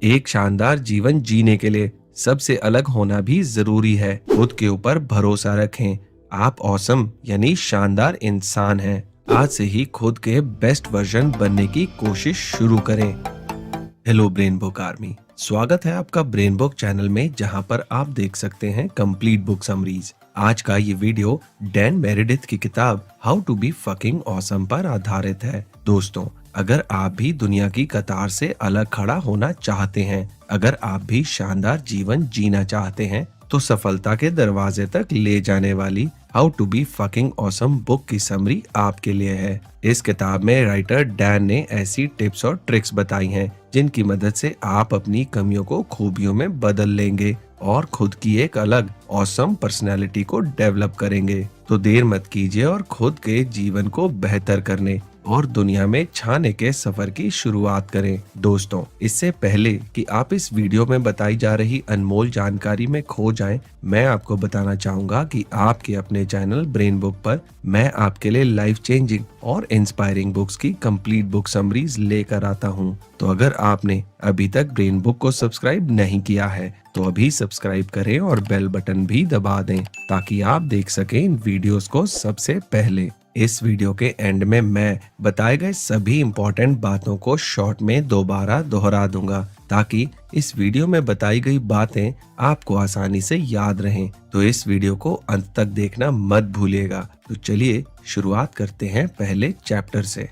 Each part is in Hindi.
एक शानदार जीवन जीने के लिए सबसे अलग होना भी जरूरी है। खुद के ऊपर भरोसा रखें। आप ऑसम यानी शानदार इंसान हैं। आज से ही खुद के बेस्ट वर्जन बनने की कोशिश शुरू करें। हेलो ब्रेन बुक आर्मी, स्वागत है आपका ब्रेन बुक चैनल में, जहां पर आप देख सकते हैं कंप्लीट बुक समरीज। आज का ये वीडियो डैन मेरेडिथ की किताब how to be fucking awesome पर आधारित है। दोस्तों, अगर आप भी दुनिया की कतार से अलग खड़ा होना चाहते हैं, अगर आप भी शानदार जीवन जीना चाहते हैं, तो सफलता के दरवाजे तक ले जाने वाली how to be fucking awesome book की समरी आपके लिए है। इस किताब में राइटर डैन ने ऐसी टिप्स और ट्रिक्स बताई हैं जिनकी मदद से आप अपनी कमियों को खूबियों में बदल लेंगे और खुद की एक अलग ऑसम पर्सनैलिटी को डेवलप करेंगे। तो देर मत कीजिए और खुद के जीवन को बेहतर करने और दुनिया में छाने के सफर की शुरुआत करें। दोस्तों, इससे पहले कि आप इस वीडियो में बताई जा रही अनमोल जानकारी में खो जाएं, मैं आपको बताना चाहूंगा कि आपके अपने चैनल ब्रेन बुक पर मैं आपके लिए लाइफ चेंजिंग और इंस्पायरिंग बुक्स की कंप्लीट बुक समरीज लेकर आता हूं। तो अगर आपने अभी तक ब्रेन बुक को सब्सक्राइब नहीं किया है तो अभी सब्सक्राइब करें और बेल बटन भी दबा दें ताकि आप देख सकें इन वीडियोस को सबसे पहले। इस वीडियो के एंड में मैं बताए गए सभी इंपॉर्टेंट बातों को शॉर्ट में दोबारा दोहरा दूंगा ताकि इस वीडियो में बताई गई बातें आपको आसानी से याद रहें। तो इस वीडियो को अंत तक देखना मत भूलिएगा। तो चलिए शुरुआत करते हैं पहले चैप्टर से।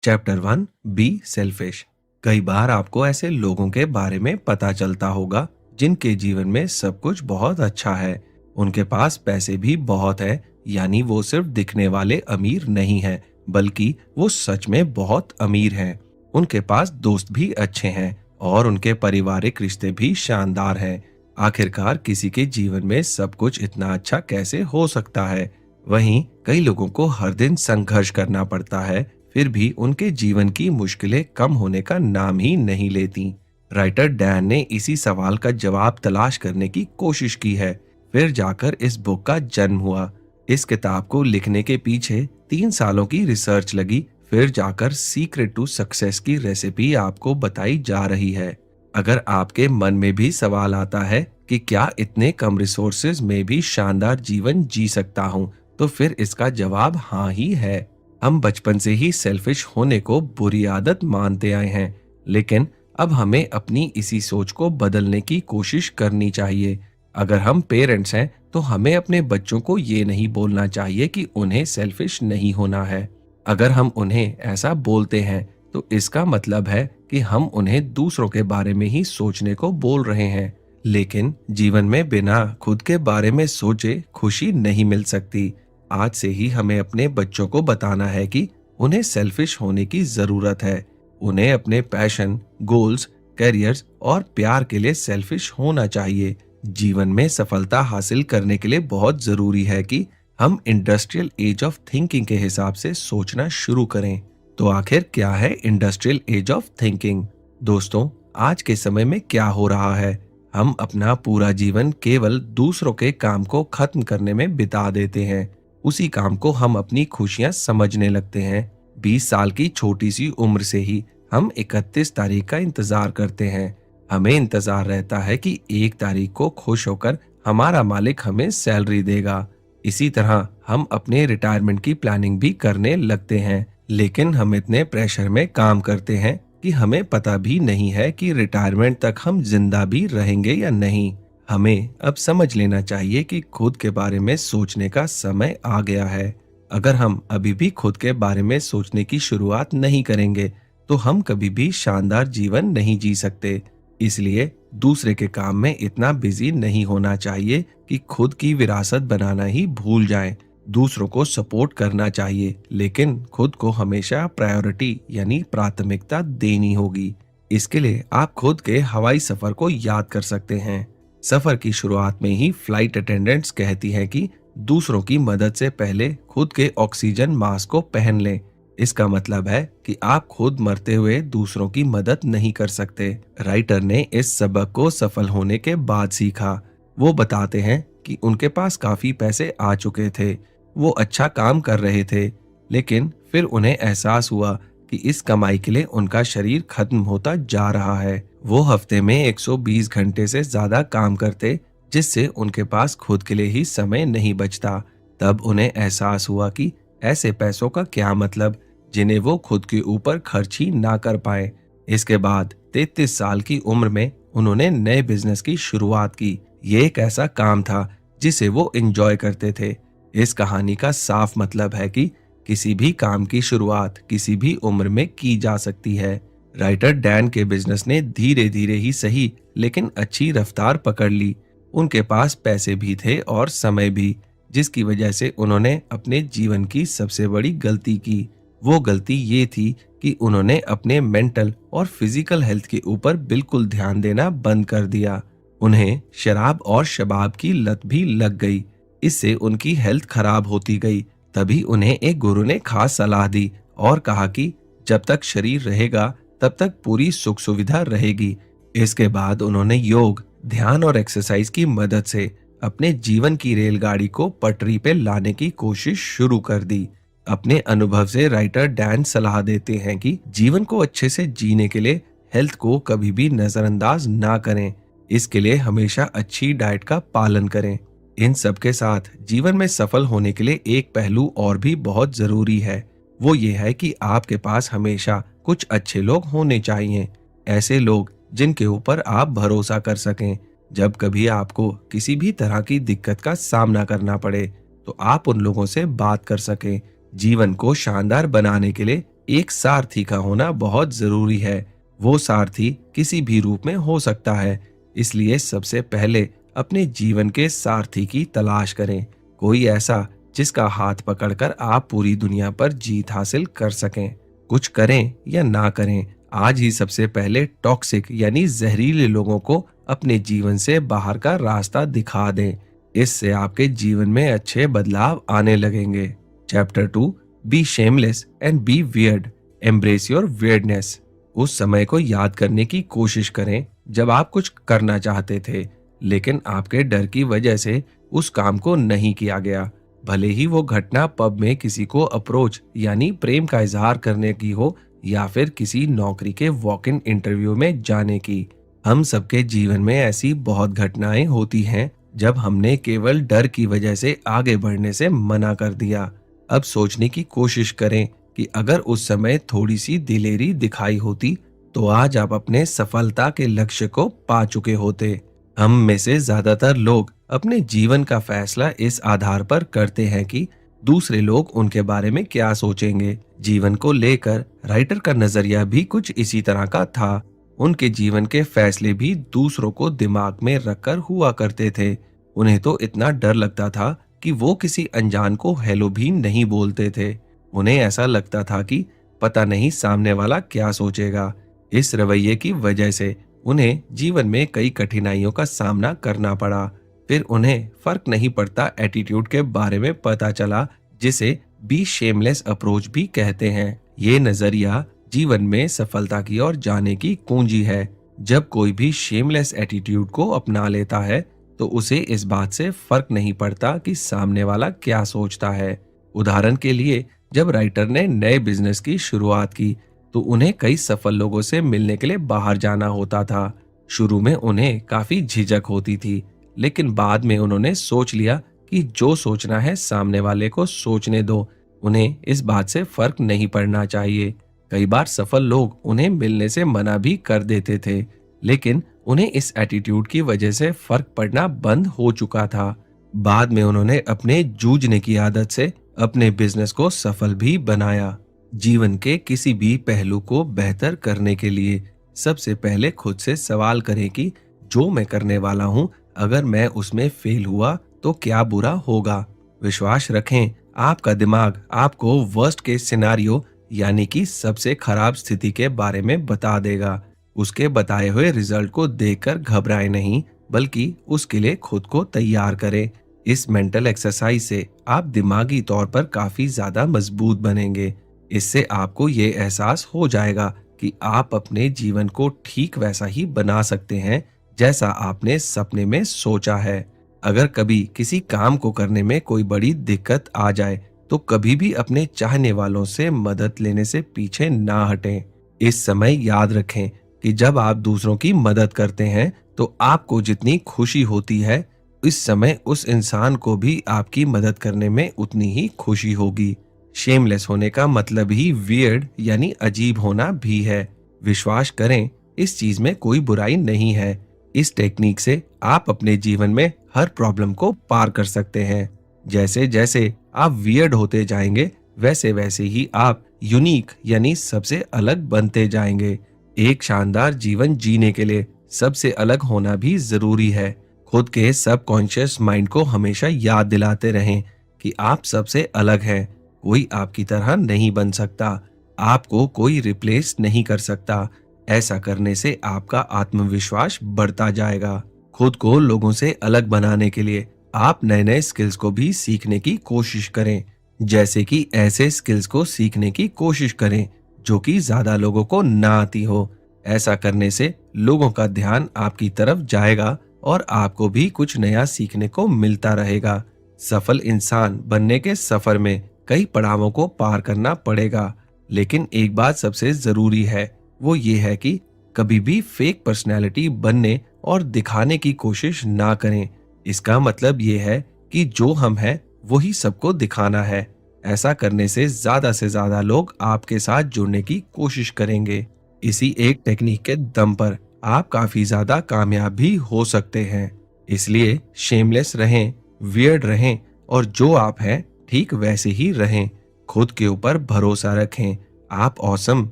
Chapter 1, be selfish. कई बार आपको ऐसे लोगों के बारे में पता चलता होगा जिनके जीवन में सब कुछ बहुत अच्छा है, उनके पास पैसे भी बहुत है, यानी वो सिर्फ दिखने वाले अमीर नहीं हैं, बल्कि वो सच में बहुत अमीर हैं। उनके पास दोस्त भी अच्छे हैं और उनके पारिवारिक रिश्ते भी शानदार हैं। आखिरकार किसी के जीवन में सब कुछ इतना अच्छा कैसे हो सकता है? वहीं कई लोगों को हर दिन संघर्ष करना पड़ता है, फिर भी उनके जीवन की मुश्किलें कम होने का नाम ही नहीं लेती। राइटर डैन ने इसी सवाल का जवाब तलाश करने की कोशिश की है, फिर जाकर इस बुक का जन्म हुआ। इस किताब को लिखने के पीछे 3 सालों की रिसर्च लगी, फिर जाकर सीक्रेट टू सक्सेस की रेसिपी आपको बताई जा रही है। अगर आपके मन में भी सवाल आता है कि क्या इतने कम रिसोर्सेज में भी शानदार जीवन जी सकता हूँ, तो फिर इसका जवाब हाँ ही है। हम बचपन से ही सेल्फिश होने को बुरी आदत मानते आए हैं, लेकिन अब हमें अपनी इसी सोच को बदलने की कोशिश करनी चाहिए। अगर हम पेरेंट्स हैं तो हमें अपने बच्चों को ये नहीं बोलना चाहिए कि उन्हें सेल्फिश नहीं होना है। अगर हम उन्हें ऐसा बोलते हैं तो इसका मतलब है कि हम उन्हें दूसरों के बारे में ही सोचने को बोल रहे हैं। लेकिन जीवन में बिना खुद के बारे में सोचे खुशी नहीं मिल सकती। आज से ही हमें अपने बच्चों को बताना है कि उन्हें सेल्फिश होने की जरूरत है। उन्हें अपने पैशन, गोल्स, करियर्स और प्यार के लिए सेल्फिश होना चाहिए। जीवन में सफलता हासिल करने के लिए बहुत जरूरी है कि हम इंडस्ट्रियल एज ऑफ थिंकिंग के हिसाब से सोचना शुरू करें। तो आखिर क्या है इंडस्ट्रियल एज ऑफ थिंकिंग? दोस्तों, आज के समय में क्या हो रहा है? हम अपना पूरा जीवन केवल दूसरों के काम को खत्म करने में बिता देते हैं। उसी काम को हम अपनी खुशियां समझने लगते हैं। 20 साल की छोटी सी उम्र से ही हम 31 तारीख का इंतजार करते हैं। हमें इंतजार रहता है कि 1 तारीख को खुश होकर हमारा मालिक हमें सैलरी देगा। इसी तरह हम अपने रिटायरमेंट की प्लानिंग भी करने लगते हैं, लेकिन हम इतने प्रेशर में काम करते हैं कि हमें पता भी नहीं है कि रिटायरमेंट तक हम जिंदा भी रहेंगे या नहीं। हमें अब समझ लेना चाहिए कि खुद के बारे में सोचने का समय आ गया है। अगर हम अभी भी खुद के बारे में सोचने की शुरुआत नहीं करेंगे तो हम कभी भी शानदार जीवन नहीं जी सकते। इसलिए दूसरे के काम में इतना बिजी नहीं होना चाहिए कि खुद की विरासत बनाना ही भूल जाएं। दूसरों को सपोर्ट करना चाहिए, लेकिन खुद को हमेशा प्रायोरिटी यानी प्राथमिकता देनी होगी। इसके लिए आप खुद के हवाई सफर को याद कर सकते हैं। सफर की शुरुआत में ही फ्लाइट अटेंडेंट्स कहती हैं कि दूसरों की मदद से पहले खुद के ऑक्सीजन मास्क को पहन लें। इसका मतलब है कि आप खुद मरते हुए दूसरों की मदद नहीं कर सकते। राइटर ने इस सबक को सफल होने के बाद सीखा। वो बताते हैं कि उनके पास काफी पैसे आ चुके थे। वो अच्छा काम कर रहे थे, लेकिन फिर उन्हें एहसास हुआ कि इस कमाई के लिए उनका शरीर खत्म होता जा रहा है। वो हफ्ते में 120 घंटे से ज्यादा काम करते, जिससे उनके पास खुद के लिए ही समय नहीं बचता। तब उन्हें एहसास हुआ कि ऐसे पैसों का क्या मतलब, जिन्हें वो खुद के ऊपर खर्च ही ना कर पाए। इसके बाद 33 साल की उम्र में उन्होंने नए बिजनेस की शुरुआत की। ये एक ऐसा काम था जिसे वो एंजॉय करते थे। इस कहानी का साफ मतलब है कि किसी भी काम की शुरुआत किसी भी उम्र में की जा सकती है। राइटर डैन के बिजनेस ने धीरे धीरे ही सही, लेकिन अच्छी रफ्तार पकड़ ली। उनके पास पैसे भी थे और समय भी, जिसकी वजह से उन्होंने अपने जीवन की सबसे बड़ी गलती की। वो गलती ये थी कि उन्होंने अपने मेंटल और फिजिकल हेल्थ के ऊपर बिल्कुल ध्यान देना बंद कर दिया। उन्हें शराब और शबाब की लत भी लग गई। इससे उनकी हेल्थ खराब होती गई। तभी उन्हें एक गुरु ने खास सलाह दी और कहा कि जब तक शरीर रहेगा तब तक पूरी सुख सुविधा रहेगी। इसके बाद उन्होंने योग, ध्यान और एक्सरसाइज की मदद से अपने जीवन की रेलगाड़ी को पटरी पे लाने की कोशिश शुरू कर दी। अपने अनुभव से राइटर डैन सलाह देते हैं कि जीवन को अच्छे से जीने के लिए हेल्थ को कभी भी नजरअंदाज ना करें। इसके लिए हमेशा अच्छी डाइट का पालन करें। इन सब के साथ जीवन में सफल होने के लिए एक पहलू और भी बहुत जरूरी है। वो ये है कि आपके पास हमेशा कुछ अच्छे लोग होने चाहिए। ऐसे लोग जिनके ऊपर आप भरोसा कर सकें। जब कभी आपको किसी भी तरह की दिक्कत का सामना करना पड़े तो आप उन लोगों से बात कर सकें। जीवन को शानदार बनाने के लिए एक सारथी का होना बहुत जरूरी है। वो सारथी किसी भी रूप में हो सकता है, इसलिए सबसे पहले अपने जीवन के सारथी की तलाश करें। कोई ऐसा जिसका हाथ पकड़कर आप पूरी दुनिया पर जीत हासिल कर सकें। कुछ करें या ना करें, आज ही सबसे पहले टॉक्सिक यानी जहरीले लोगों को अपने जीवन से बाहर का रास्ता दिखा दें। इससे आपके जीवन में अच्छे बदलाव आने लगेंगे। Chapter 2, B shameless and be weird, embrace your weirdness. उस समय को याद करने की कोशिश करें जब आप कुछ करना चाहते थे, लेकिन आपके डर की वजह से उस काम को नहीं किया गया। भले ही वो घटना पब में किसी को अप्रोच यानी प्रेम का इजहार करने की हो या फिर किसी नौकरी के वॉक इन इंटरव्यू में जाने की। हम सबके जीवन में ऐसी बहुत घटनाएं होती हैं जब हमने केवल डर की वजह से आगे बढ़ने से मना कर दिया। अब सोचने की कोशिश करें कि अगर उस समय थोड़ी सी दिलेरी दिखाई होती तो आज आप अपने सफलता के लक्ष्य को पा चुके होते। हम में से ज्यादातर लोग अपने जीवन का फैसला इस आधार पर करते हैं कि दूसरे लोग उनके बारे में क्या सोचेंगे। जीवन को लेकर राइटर का नजरिया भी कुछ इसी तरह का था। उनके जीवन के फैसले भी दूसरों को दिमाग में रखकर हुआ करते थे। उन्हें तो इतना डर लगता था कि वो किसी अनजान को हेलो भी नहीं बोलते थे। उन्हें ऐसा लगता था कि पता नहीं सामने वाला क्या सोचेगा। इस रवैये की वजह से उन्हें जीवन में कई कठिनाइयों का सामना करना पड़ा। फिर उन्हें फर्क नहीं पड़ता एटीट्यूड के बारे में पता चला, जिसे बी शेमलेस अप्रोच भी कहते हैं। ये नजरिया जीवन में सफलता की ओर जाने की कुंजी है। जब कोई भी शेमलेस एटीट्यूड को अपना लेता है तो उसे इस बात से फर्क नहीं पड़ता कि सामने वाला क्या सोचता है। उदाहरण के लिए, जब राइटर ने नए बिजनेस की शुरुआत की तो उन्हें कई सफल लोगों से मिलने के लिए बाहर जाना होता था। शुरू में उन्हें काफी झिझक होती थी, लेकिन बाद में उन्होंने सोच लिया कि जो सोचना है सामने वाले को सोचने दो, उन्हें इस बात से फर्क नहीं पड़ना चाहिए। कई बार सफल लोग उन्हें मिलने से मना भी कर देते थे, लेकिन उन्हें इस एटीट्यूड की वजह से फर्क पड़ना बंद हो चुका था। बाद में उन्होंने अपने जूझने की आदत से अपने बिजनेस को सफल भी बनाया। जीवन के किसी भी पहलू को बेहतर करने के लिए सबसे पहले खुद से सवाल करें कि जो मैं करने वाला हूं, अगर मैं उसमें फेल हुआ तो क्या बुरा होगा। विश्वास रखें, आपका दिमाग आपको वर्स्ट केस सिनेरियो यानी कि सबसे खराब स्थिति के बारे में बता देगा। उसके बताए हुए रिजल्ट को देखकर घबराएं नहीं, बल्कि उसके लिए खुद को तैयार करें। इस मेंटल एक्सरसाइज से आप दिमागी तौर पर काफी ज्यादा मजबूत बनेंगे। इससे आपको ये एहसास हो जाएगा कि आप अपने जीवन को ठीक वैसा ही बना सकते हैं जैसा आपने सपने में सोचा है। अगर कभी किसी काम को करने में कोई बड़ी दिक्कत आ जाए तो कभी भी अपने चाहने वालों से मदद लेने से पीछे ना हटें। इस समय याद रखें कि जब आप दूसरों की मदद करते हैं तो आपको जितनी खुशी होती है, इस समय उस इंसान को भी आपकी मदद करने में उतनी ही खुशी होगी। शेमलेस होने का मतलब ही वियर्ड यानी अजीब होना भी है। विश्वास करें, इस चीज में कोई बुराई नहीं है। इस टेक्निक से आप अपने जीवन में हर प्रॉब्लम को पार कर सकते हैं। जैसे जैसे आप वियर्ड होते जाएंगे, वैसे वैसे ही आप यूनिक यानी सबसे अलग बनते जाएंगे। एक शानदार जीवन जीने के लिए सबसे अलग होना भी जरूरी है। खुद के सबकॉन्शियस माइंड को हमेशा याद दिलाते रहें कि आप सबसे अलग हैं। कोई आपकी तरह नहीं बन सकता। आपको कोई रिप्लेस नहीं कर सकता। ऐसा करने से आपका आत्मविश्वास बढ़ता जाएगा। खुद को लोगों से अलग बनाने के लिए आप नए नए स्किल्स को भी सीखने की कोशिश करें। जैसे कि ऐसे स्किल्स को सीखने की कोशिश करें जो कि ज्यादा लोगों को ना आती हो। ऐसा करने से लोगों का ध्यान आपकी तरफ जाएगा और आपको भी कुछ नया सीखने को मिलता रहेगा। सफल इंसान बनने के सफर में कई पड़ावों को पार करना पड़ेगा, लेकिन एक बात सबसे जरूरी है, वो ये है कि कभी भी फेक पर्सनैलिटी बनने और दिखाने की कोशिश ना करें। इसका मतलब ये है कि जो हम हैं वही सबको दिखाना है। ऐसा करने से ज्यादा लोग आपके साथ जुड़ने की कोशिश करेंगे। इसी एक टेक्निक के दम पर आप काफी ज्यादा कामयाब भी हो सकते हैं। इसलिए शेमलेस रहें, वियर्ड रहें और जो आप हैं ठीक वैसे ही रहें। खुद के ऊपर भरोसा रखें। आप ऑसम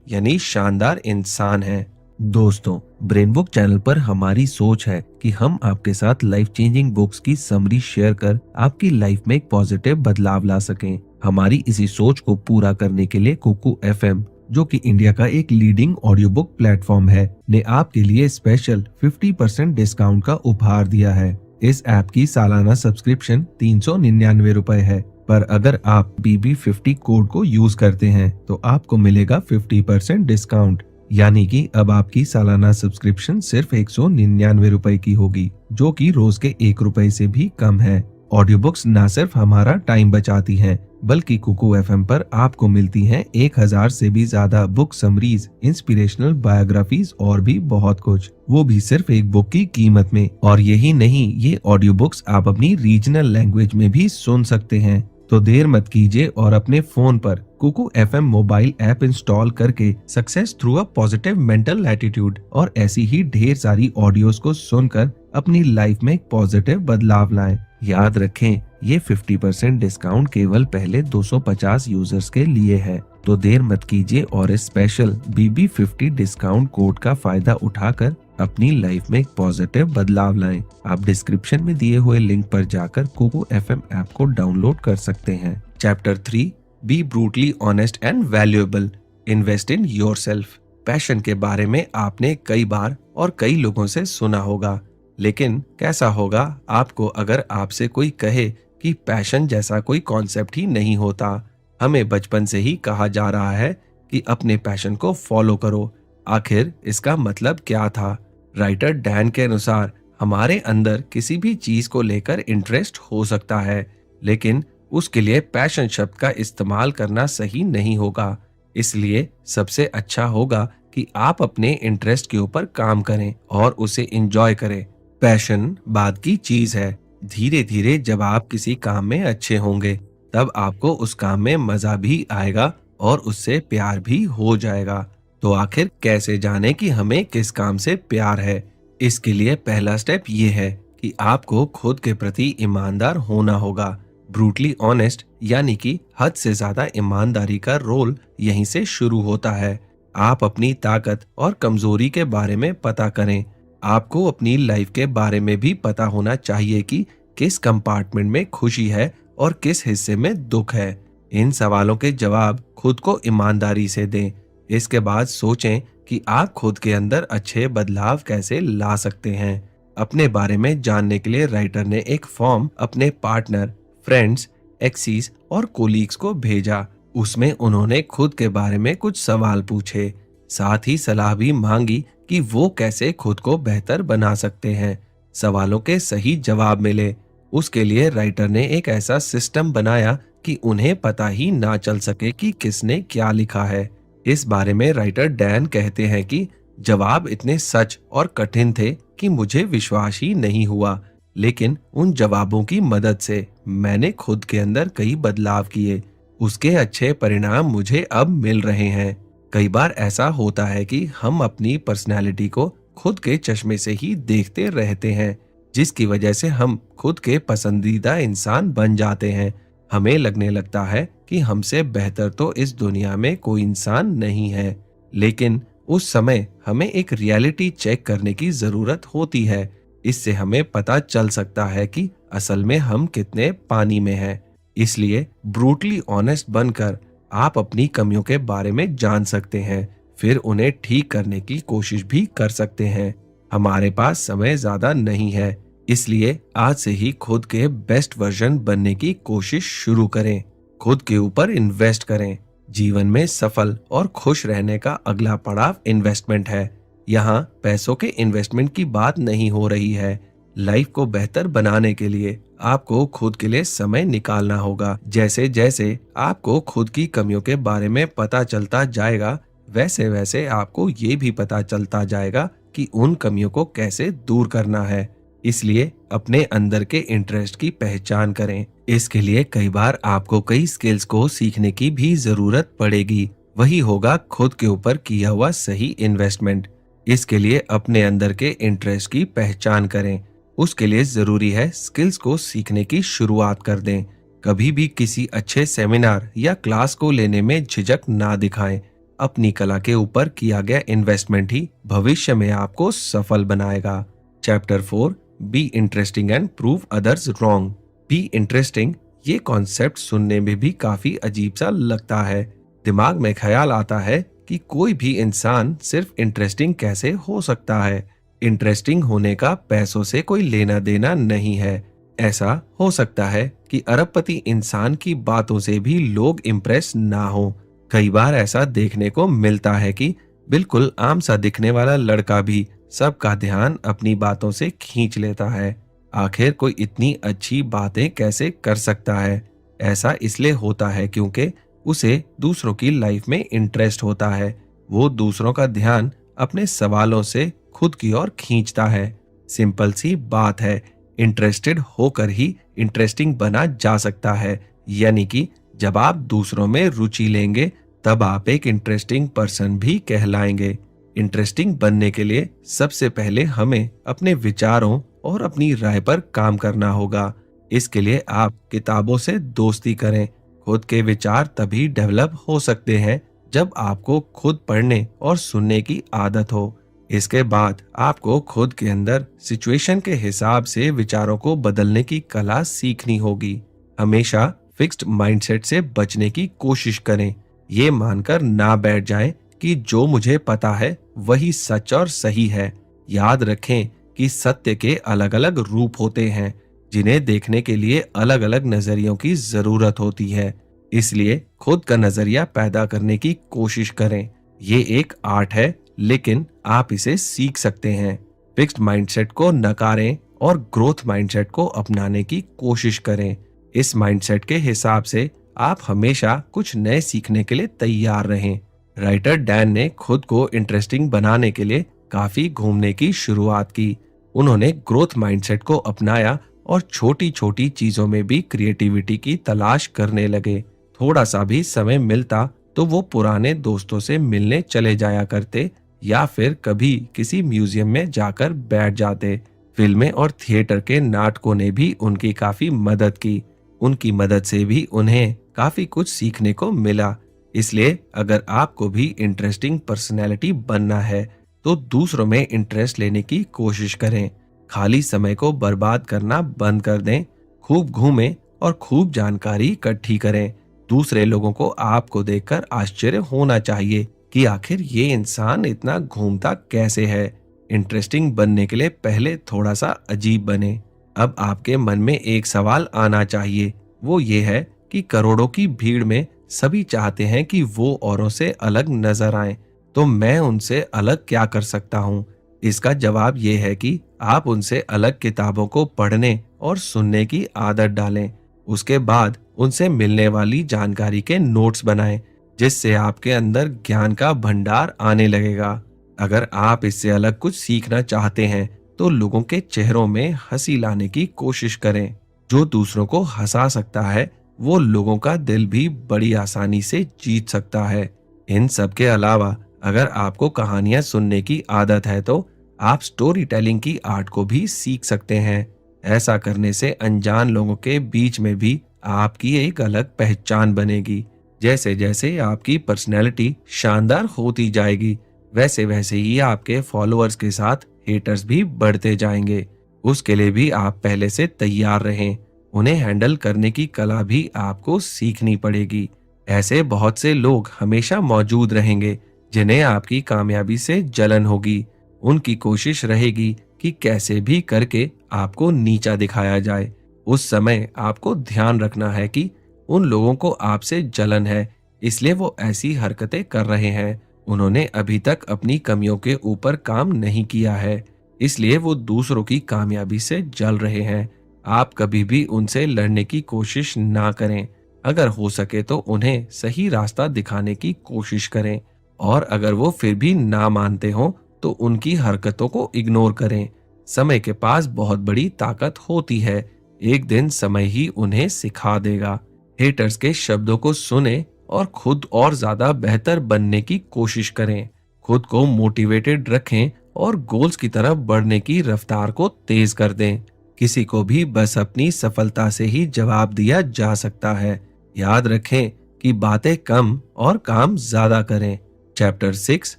यानी शानदार इंसान हैं। दोस्तों, ब्रेन बुक चैनल पर हमारी सोच है कि हम आपके साथ लाइफ चेंजिंग बुक्स की समरी शेयर कर आपकी लाइफ में एक पॉजिटिव बदलाव ला सकें। हमारी इसी सोच को पूरा करने के लिए कुकू एफएम, जो कि इंडिया का एक लीडिंग ऑडियो बुक प्लेटफॉर्म है, ने आपके लिए स्पेशल 50% डिस्काउंट का उपहार दिया है। इस ऐप की सालाना सब्सक्रिप्शन 399 रुपए है, पर अगर आप BB50 कोड को यूज करते हैं तो आपको मिलेगा 50% डिस्काउंट। यानी कि अब आपकी सालाना सब्सक्रिप्शन सिर्फ 199 रुपए की होगी, जो कि रोज के 1 रुपए से भी कम है। ऑडियो बुक्स न सिर्फ हमारा टाइम बचाती हैं, बल्कि कुकू एफएम पर आपको मिलती हैं 1000 से भी ज्यादा बुक समरीज, इंस्पिरेशनल बायोग्राफीज और भी बहुत कुछ, वो भी सिर्फ एक बुक की कीमत में। और यही नहीं, ये ऑडियो बुक्स आप अपनी रीजनल लैंग्वेज में भी सुन सकते हैं। तो देर मत कीजिए और अपने फोन पर Kuku FM mobile app install करके success through a positive mental attitude और ऐसी ही ढेर सारी ऑडियोज को सुनकर अपनी लाइफ में एक पॉजिटिव बदलाव लाएं। याद रखें, ये 50% डिस्काउंट केवल पहले 250 यूजर्स के लिए है। तो देर मत कीजिए और इस स्पेशल BB50 डिस्काउंट कोड का फायदा उठाकर अपनी लाइफ में एक पॉजिटिव बदलाव लाएं। आप डिस्क्रिप्शन में दिए हुए लिंक पर जाकर कुकू एफएम ऐप को डाउनलोड कर सकते हैं। Chapter 3, B brutally honest and valuable, invest in yourself. Passion के बारे में आपने कई बार और कई लोगों से सुना होगा, लेकिन कैसा होगा आपको अगर आपसे कोई कहे कि पैशन जैसा कोई कॉन्सेप्ट ही नहीं होता। हमें बचपन से ही कहा जा रहा है कि अपने पैशन को फॉलो करो। आखिर इसका मतलब क्या था? राइटर डैन के अनुसार हमारे अंदर किसी भी चीज को लेकर इंटरेस्ट हो सकता है, लेकिन उसके लिए पैशन शब्द का इस्तेमाल करना सही नहीं होगा। इसलिए सबसे अच्छा होगा कि आप अपने इंटरेस्ट के ऊपर काम करें और उसे एंजॉय करें। पैशन बाद की चीज है। धीरे धीरे जब आप किसी काम में अच्छे होंगे, तब आपको उस काम में मजा भी आएगा और उससे प्यार भी हो जाएगा। तो आखिर कैसे जाने कि हमें किस काम से प्यार है? इसके लिए पहला स्टेप ये है कि आपको खुद के प्रति ईमानदार होना होगा। ब्रूटली ऑनेस्ट यानी कि हद से ज्यादा ईमानदारी का रोल यहीं से शुरू होता है। आप अपनी ताकत और कमजोरी के बारे में पता करें। आपको अपनी लाइफ के बारे में भी पता होना चाहिए कि किस कंपार्टमेंट में खुशी है और किस हिस्से में दुख है। इन सवालों के जवाब खुद को ईमानदारी से दें। इसके बाद सोचें कि आप खुद के अंदर अच्छे बदलाव कैसे ला सकते हैं। अपने बारे में जानने के लिए राइटर ने एक फॉर्म अपने पार्टनर, फ्रेंड्स, एक्सीज और कोलीग्स को भेजा। उसमें उन्होंने खुद के बारे में कुछ सवाल पूछे, साथ ही सलाह भी मांगी कि वो कैसे खुद को बेहतर बना सकते हैं। सवालों के सही जवाब मिले उसके लिए राइटर ने एक ऐसा सिस्टम बनाया कि उन्हें पता ही ना चल सके कि किसने क्या लिखा है। इस बारे में राइटर डैन कहते हैं कि जवाब इतने सच और कठिन थे कि मुझे विश्वास ही नहीं हुआ, लेकिन उन जवाबों की मदद से मैंने खुद के अंदर कई बदलाव किए। उसके अच्छे परिणाम मुझे अब मिल रहे हैं। कई बार ऐसा होता है कि हम अपनी पर्सनैलिटी को खुद के चश्मे से ही देखते रहते हैं, जिसकी वजह से हम खुद के पसंदीदा इंसान बन जाते हैं। हमें लगने लगता है कि हमसे बेहतर तो इस दुनिया में कोई इंसान नहीं है, लेकिन उस समय हमें एक रियलिटी चेक करने की जरूरत होती है। इससे हमें पता चल सकता है कि असल में हम कितने पानी में हैं। इसलिए ब्रूटली ऑनेस्ट बनकर आप अपनी कमियों के बारे में जान सकते हैं, फिर उन्हें ठीक करने की कोशिश भी कर सकते हैं। हमारे पास समय ज्यादा नहीं है, इसलिए आज से ही खुद के बेस्ट वर्जन बनने की कोशिश शुरू करें। खुद के ऊपर इन्वेस्ट करें। जीवन में सफल और खुश रहने का अगला पड़ाव इन्वेस्टमेंट है। यहाँ पैसों के इन्वेस्टमेंट की बात नहीं हो रही है। लाइफ को बेहतर बनाने के लिए आपको खुद के लिए समय निकालना होगा। जैसे जैसे आपको खुद की कमियों के बारे में पता चलता जाएगा, वैसे वैसे आपको ये भी पता चलता जाएगा कि उन कमियों को कैसे दूर करना है। इसलिए अपने अंदर के इंटरेस्ट की पहचान करें। इसके लिए कई बार आपको कई स्किल्स को सीखने की भी जरूरत पड़ेगी। वही होगा खुद के ऊपर किया हुआ सही इन्वेस्टमेंट। इसके लिए अपने अंदर के इंटरेस्ट की पहचान करें। उसके लिए जरूरी है स्किल्स को सीखने की शुरुआत कर दें। कभी भी किसी अच्छे सेमिनार या क्लास को लेने में झिझक ना दिखाएं। अपनी कला के ऊपर किया गया इन्वेस्टमेंट ही भविष्य में आपको सफल बनाएगा। Chapter 4, be interesting and prove others wrong. Be interesting, ये कॉन्सेप्ट सुनने में भी काफी अजीब सा लगता है। दिमाग में ख्याल आता है कि कोई भी इंसान सिर्फ इंटरेस्टिंग कैसे हो सकता है। इंटरेस्टिंग होने का पैसों से कोई लेना देना नहीं है। ऐसा हो सकता है कि अरबपति इंसान की बातों से भी लोग इम्प्रेस ना हो। कई बार ऐसा देखने को मिलता है कि बिल्कुल आम सा दिखने वाला लड़का भी सबका ध्यान अपनी बातों से खींच लेता है। आखिर कोई इतनी अच्छी बातें कैसे कर सकता है? ऐसा इसलिए होता है क्योंकि उसे दूसरों की लाइफ में इंटरेस्ट होता है। वो दूसरों का ध्यान अपने सवालों से खुद की ओर खींचता है। सिंपल सी बात है, इंटरेस्टेड होकर ही इंटरेस्टिंग बना जा सकता है। यानी कि जब आप दूसरों में रुचि लेंगे तब आप एक इंटरेस्टिंग पर्सन भी कहलाएंगे। इंटरेस्टिंग बनने के लिए सबसे पहले हमें अपने विचारों और अपनी राय पर काम करना होगा। इसके लिए आप किताबों से दोस्ती करें। खुद के विचार तभी डेवलप हो सकते हैं जब आपको खुद पढ़ने और सुनने की आदत हो। इसके बाद आपको खुद के अंदर सिचुएशन के हिसाब से विचारों को बदलने की कला सीखनी होगी। हमेशा फिक्स्ड माइंडसेट से बचने की कोशिश करें। ये मानकर ना बैठ जाएं कि जो मुझे पता है वही सच और सही है। याद रखें कि सत्य के अलग अलग रूप होते हैं, जिन्हें देखने के लिए अलग अलग नजरियों की जरूरत होती है। इसलिए खुद का नजरिया पैदा करने की कोशिश करें। ये एक आर्ट है, लेकिन आप इसे सीख सकते हैं। फिक्स्ड माइंडसेट को नकारें और ग्रोथ माइंडसेट को अपनाने की कोशिश करें। इस माइंडसेट के हिसाब से आप हमेशा कुछ नए सीखने के लिए तैयार रहें। राइटर डैन ने खुद को इंटरेस्टिंग बनाने के लिए काफी घूमने की शुरुआत की। उन्होंने ग्रोथ माइंडसेट को अपनाया और छोटी छोटी चीजों में भी क्रिएटिविटी की तलाश करने लगे। थोड़ा सा भी समय मिलता तो वो पुराने दोस्तों से मिलने चले जाया करते या फिर कभी किसी म्यूजियम में जाकर बैठ जाते। फिल्में और थिएटर के नाटकों ने भी उनकी काफी मदद की। उनकी मदद से भी उन्हें काफी कुछ सीखने को मिला। इसलिए अगर आपको भी इंटरेस्टिंग पर्सनैलिटी बनना है तो दूसरों में इंटरेस्ट लेने की कोशिश करें। खाली समय को बर्बाद करना बंद कर दें। खूब घूमें और खूब जानकारी इकट्ठी करें। दूसरे लोगों को आपको देखकर आश्चर्य होना चाहिए कि आखिर ये इंसान इतना घूमता कैसे है। इंटरेस्टिंग बनने के लिए पहले थोड़ा सा अजीब बने। अब आपके मन में एक सवाल आना चाहिए, वो ये है कि करोड़ों की भीड़ में सभी चाहते हैं कि वो औरों से अलग नजर आएं, तो मैं उनसे अलग क्या कर सकता हूँ? इसका जवाब ये है कि आप उनसे अलग किताबों को पढ़ने और सुनने की आदत डालें। उसके बाद उनसे मिलने वाली जानकारी के नोट्स बनाएं, जिससे आपके अंदर ज्ञान का भंडार आने लगेगा। अगर आप इससे अलग कुछ सीखना चाहते हैं तो लोगों के चेहरों में हंसी लाने की कोशिश करें। जो दूसरों को हंसा सकता है वो लोगों का दिल भी बड़ी आसानी से जीत सकता है। इन सब के अलावा अगर आपको कहानियां सुनने की आदत है तो आप स्टोरी टेलिंग की आर्ट को भी सीख सकते हैं। ऐसा करने से अनजान लोगों के बीच में भी आपकी एक अलग पहचान बनेगी। जैसे जैसे आपकी पर्सनैलिटी शानदार होती जाएगी, वैसे वैसे ही आपके फॉलोअर्स के साथ हेटर्स भी बढ़ते जाएंगे। उसके लिए भी आप पहले से तैयार रहें। उन्हें हैंडल करने की कला भी आपको सीखनी पड़ेगी। ऐसे बहुत से लोग हमेशा मौजूद रहेंगे जिन्हें आपकी कामयाबी से जलन होगी। उनकी कोशिश रहेगी कि कैसे भी करके आपको नीचा दिखाया जाए। उस समय आपको ध्यान रखना है कि उन लोगों को आपसे जलन है, इसलिए वो ऐसी हरकतें कर रहे हैं। उन्होंने अभी तक अपनी कमियों के ऊपर काम नहीं किया है, इसलिए वो दूसरों की कामयाबी से जल रहे हैं। आप कभी भी उनसे लड़ने की कोशिश ना करें। अगर हो सके तो उन्हें सही रास्ता दिखाने की कोशिश करें, और अगर वो फिर भी ना मानते हो तो उनकी हरकतों को इग्नोर करें। समय के पास बहुत बड़ी ताकत होती है। एक दिन समय ही उन्हें सिखा देगा। हेटर्स के शब्दों को सुने और खुद और ज्यादा बेहतर बनने की कोशिश करें। खुद को मोटिवेटेड रखें और गोल्स की तरफ बढ़ने की रफ्तार को तेज कर दें। किसी को भी बस अपनी सफलता से ही जवाब दिया जा सकता है। याद रखें कि बातें कम और काम ज्यादा करें। Chapter 6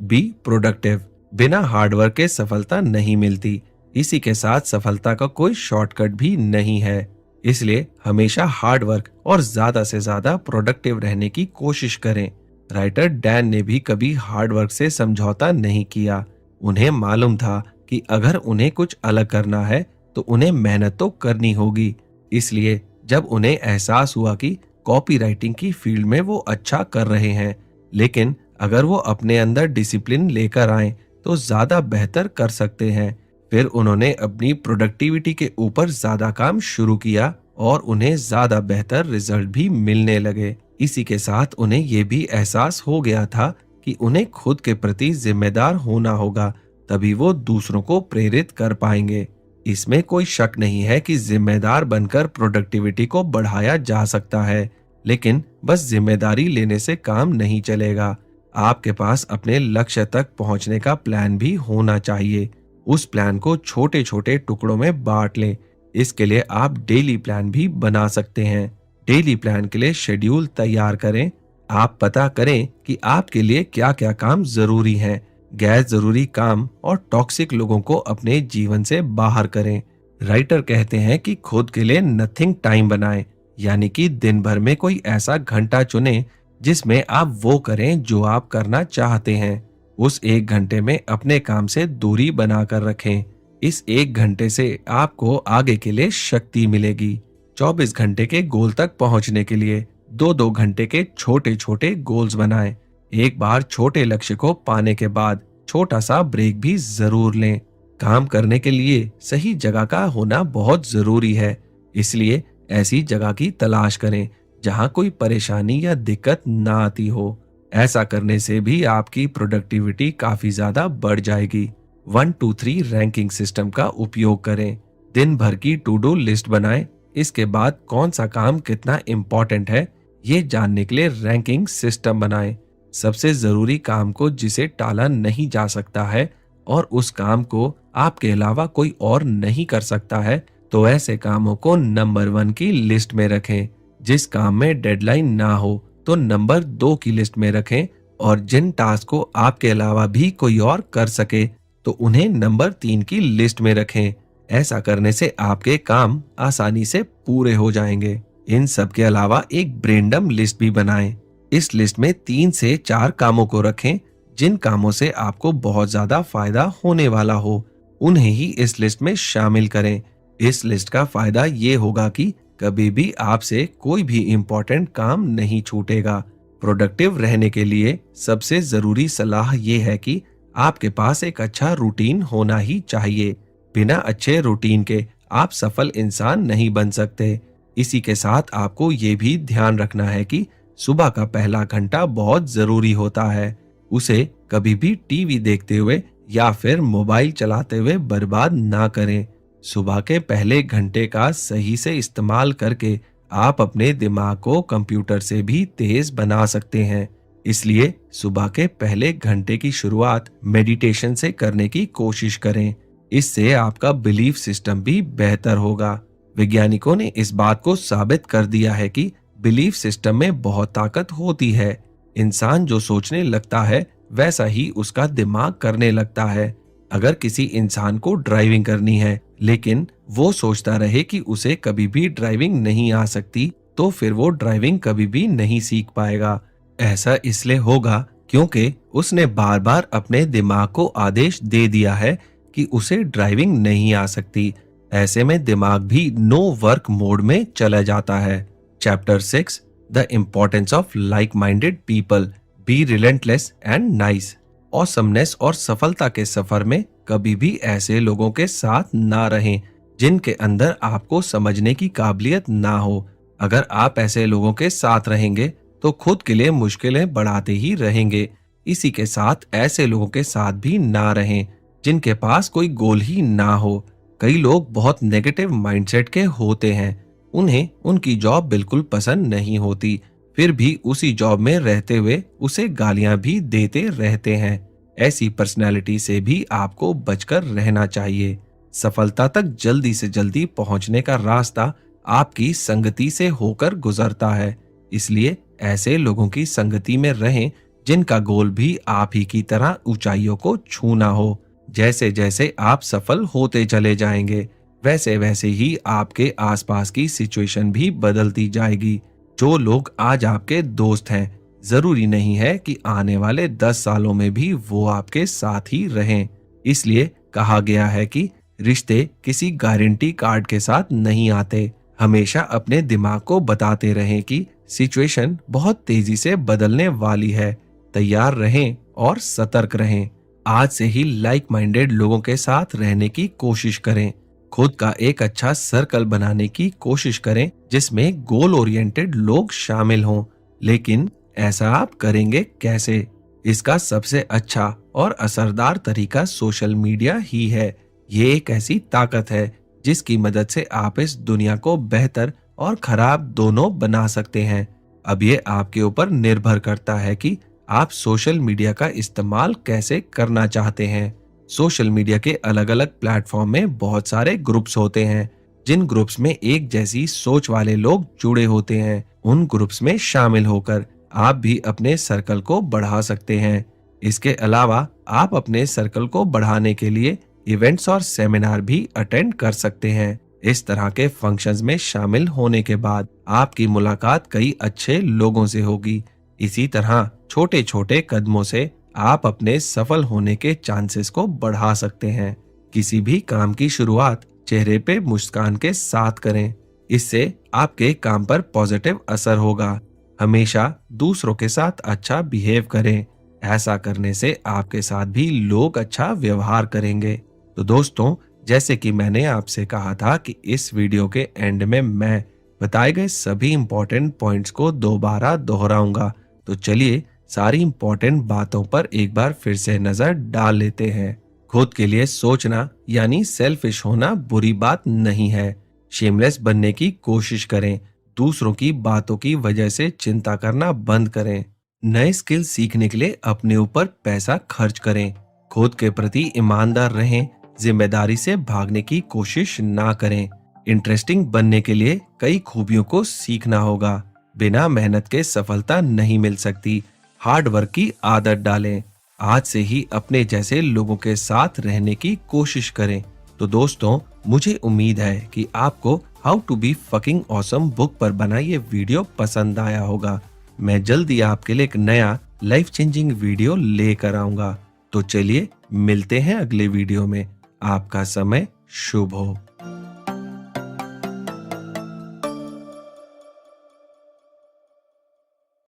be productive. बिना हार्डवर्क के सफलता नहीं मिलती। इसी के साथ सफलता का कोई शॉर्टकट भी नहीं है। इसलिए हमेशा हार्डवर्क और ज्यादा से ज्यादा प्रोडक्टिव रहने की कोशिश करें। राइटर डैन ने भी कभी हार्डवर्क से समझौता नहीं किया। उन्हें मालूम था कि अगर उन्हें कुछ अलग करना है तो उन्हें मेहनत तो करनी होगी। इसलिए जब उन्हें एहसास हुआ कि कॉपी राइटिंग की फील्ड में वो अच्छा कर रहे हैं, लेकिन अगर वो अपने अंदर डिसिप्लिन लेकर आए तो ज्यादा बेहतर कर सकते हैं, फिर उन्होंने अपनी प्रोडक्टिविटी के ऊपर ज्यादा काम शुरू किया और उन्हें ज्यादा बेहतर रिजल्ट भी मिलने लगे। इसी के साथ उन्हें यह भी एहसास हो गया था कि उन्हें खुद के प्रति जिम्मेदार होना होगा, तभी वो दूसरों को प्रेरित कर पाएंगे। इसमें कोई शक नहीं है कि जिम्मेदार बनकर प्रोडक्टिविटी को बढ़ाया जा सकता है, लेकिन बस जिम्मेदारी लेने से काम नहीं चलेगा। आपके पास अपने लक्ष्य तक पहुंचने का प्लान भी होना चाहिए। उस प्लान को छोटे छोटे टुकड़ों में बांट लें। इसके लिए आप डेली प्लान भी बना सकते हैं। डेली प्लान के लिए शेड्यूल तैयार करें। आप पता करें कि आपके लिए क्या क्या काम जरूरी हैं। गैर जरूरी काम और टॉक्सिक लोगों को अपने जीवन से बाहर करें। राइटर कहते हैं कि खुद के लिए नथिंग टाइम बनाएं, यानी कि दिन भर में कोई ऐसा घंटा चुनें जिसमें आप वो करें जो आप करना चाहते हैं। उस एक घंटे में अपने काम से दूरी बनाकर रखें। इस एक घंटे से आपको आगे के लिए शक्ति मिलेगी। 24 घंटे के गोल तक पहुंचने के लिए 2-2 घंटे के छोटे छोटे गोल्स बनाएं। एक बार छोटे लक्ष्य को पाने के बाद छोटा सा ब्रेक भी जरूर लें। काम करने के लिए सही जगह का होना बहुत जरूरी है, इसलिए ऐसी जगह की तलाश करें जहां कोई परेशानी या दिक्कत ना आती हो। ऐसा करने से भी आपकी प्रोडक्टिविटी काफी ज्यादा बढ़ जाएगी। 1-2-3 रैंकिंग सिस्टम का उपयोग करें। दिन भर की टू डू लिस्ट बनाएं। इसके बाद कौन सा काम कितना इम्पोर्टेंट है ये जानने के लिए रैंकिंग सिस्टम बनाएं। सबसे जरूरी काम को जिसे टाला नहीं जा सकता है और उस काम को आपके अलावा कोई और नहीं कर सकता है, तो ऐसे कामों को नंबर 1 की लिस्ट में रखें। जिस काम में डेडलाइन ना हो तो नंबर 2 की लिस्ट में रखें, और जिन टास्क को आपके अलावा भी कोई और कर सके तो उन्हें नंबर 3 की लिस्ट में रखें। ऐसा करने से आपके काम आसानी से पूरे हो जाएंगे। इन सब के अलावा एक ब्रेनडम लिस्ट भी बनाएं। इस लिस्ट में 3 से 4 कामों को रखें जिन कामों से आपको बहुत ज्यादा फायदा होने वाला हो, उन्हें ही इस लिस्ट में शामिल करें। इस लिस्ट का फायदा ये होगा कि कभी भी आपसे कोई भी इम्पोर्टेंट काम नहीं छूटेगा। प्रोडक्टिव रहने के लिए सबसे जरूरी सलाह ये है कि आपके पास एक अच्छा रूटीन होना ही चाहिए। बिना अच्छे रूटीन के आप सफल इंसान नहीं बन सकते। इसी के साथ आपको ये भी ध्यान रखना है कि सुबह का पहला घंटा बहुत जरूरी होता है। उसे कभी भी टीवी देखते हुए या फिर मोबाइल चलाते हुए बर्बाद ना करें। सुबह के पहले घंटे का सही से इस्तेमाल करके आप अपने दिमाग को कंप्यूटर से भी तेज बना सकते हैं। इसलिए सुबह के पहले घंटे की शुरुआत मेडिटेशन से करने की कोशिश करें। इससे आपका बिलीफ सिस्टम भी बेहतर होगा। वैज्ञानिकों ने इस बात को साबित कर दिया है कि बिलीफ सिस्टम में बहुत ताकत होती है। इंसान जो सोचने लगता है वैसा ही उसका दिमाग करने लगता है। अगर किसी इंसान को ड्राइविंग करनी है लेकिन वो सोचता रहे कि उसे कभी भी ड्राइविंग नहीं आ सकती, तो फिर वो ड्राइविंग कभी भी नहीं सीख पाएगा। ऐसा इसलिए होगा क्योंकि उसने बार बार अपने दिमाग को आदेश दे दिया है कि उसे ड्राइविंग नहीं आ सकती। ऐसे में दिमाग भी नो वर्क मोड में चला जाता है। Chapter 6 the importance of like minded people, be relentless and nice. Awesomeness और सफलता के सफर में कभी भी ऐसे लोगों के साथ ना रहें जिनके अंदर आपको समझने की काबिलियत ना हो। अगर आप ऐसे लोगों के साथ रहेंगे तो खुद के लिए मुश्किलें बढ़ाते ही रहेंगे। इसी के साथ ऐसे लोगों के साथ भी ना रहें जिनके पास कोई गोल ही ना हो। कई लोग बहुत नेगेटिव माइंडसेट के होते हैं। उन्हें उनकी जॉब बिल्कुल पसंद नहीं होती, फिर भी उसी जॉब में रहते हुए उसे गालियां भी देते रहते हैं। ऐसी पर्सनैलिटी से भी आपको बचकर रहना चाहिए। सफलता तक जल्दी से जल्दी पहुंचने का रास्ता आपकी संगति से होकर गुजरता है। इसलिए ऐसे लोगों की संगति में रहें जिनका गोल भी आप ही की तरह ऊंचाइयों को छूना हो। जैसे जैसे आप सफल होते चले जाएंगे वैसे वैसे ही आपके आसपास की सिचुएशन भी बदलती जाएगी। जो लोग आज आपके दोस्त हैं, जरूरी नहीं है कि आने वाले 10 सालों में भी वो आपके साथ ही रहें। इसलिए कहा गया है कि रिश्ते किसी गारंटी कार्ड के साथ नहीं आते। हमेशा अपने दिमाग को बताते रहें कि सिचुएशन बहुत तेजी से बदलने वाली है। तैयार रहें और सतर्क रहें। आज से ही लाइक माइंडेड लोगों के साथ रहने की कोशिश करें। खुद का एक अच्छा सर्कल बनाने की कोशिश करें जिसमें गोल ओरिएंटेड लोग शामिल हों। लेकिन ऐसा आप करेंगे कैसे? इसका सबसे अच्छा और असरदार तरीका सोशल मीडिया ही है। ये एक ऐसी ताकत है जिसकी मदद से आप इस दुनिया को बेहतर और खराब दोनों बना सकते हैं। अब ये आपके ऊपर निर्भर करता है कि आप सोशल मीडिया का इस्तेमाल कैसे करना चाहते हैं। सोशल मीडिया के अलग अलग प्लेटफॉर्म में बहुत सारे ग्रुप्स होते हैं। जिन ग्रुप्स में एक जैसी सोच वाले लोग जुड़े होते हैं, उन ग्रुप्स में शामिल होकर आप भी अपने सर्कल को बढ़ा सकते हैं। इसके अलावा आप अपने सर्कल को बढ़ाने के लिए इवेंट्स और सेमिनार भी अटेंड कर सकते हैं। इस तरह के फंक्शंस में शामिल होने के बाद आपकी मुलाकात कई अच्छे लोगों से होगी। इसी तरह छोटे छोटे कदमों से आप अपने सफल होने के चांसेस को बढ़ा सकते हैं। किसी भी काम की शुरुआत चेहरे पे मुस्कान के साथ करें। इससे आपके काम पर पॉजिटिव असर होगा। हमेशा दूसरों के साथ अच्छा बिहेव करें। ऐसा करने से आपके साथ भी लोग अच्छा व्यवहार करेंगे। तो दोस्तों, जैसे कि मैंने आपसे कहा था कि इस वीडियो के एंड में मैं बताए गए सभी इंपॉर्टेंट पॉइंट्स को दोबारा दोहराऊंगा। तो चलिए सारी इंपॉर्टेंट बातों पर एक बार फिर से नजर डाल लेते हैं। खुद के लिए सोचना यानी सेल्फिश होना बुरी बात नहीं है। शेमलेस बनने की कोशिश करें। दूसरों की बातों की वजह से चिंता करना बंद करें। नए स्किल सीखने के लिए अपने ऊपर पैसा खर्च करें। खुद के प्रति ईमानदार रहें। जिम्मेदारी से भागने की कोशिश ना करें। इंटरेस्टिंग बनने के लिए कई खूबियों को सीखना होगा। बिना मेहनत के सफलता नहीं मिल सकती। हार्ड वर्क की आदत डालें। आज से ही अपने जैसे लोगों के साथ रहने की कोशिश करें। तो दोस्तों, मुझे उम्मीद है कि आपको how to be fucking awesome book पर बना ये वीडियो पसंद आया होगा। मैं जल्दी आपके लिए एक नया लाइफ चेंजिंग वीडियो लेकर आऊंगा। तो चलिए मिलते हैं अगले वीडियो में। आपका समय शुभ हो।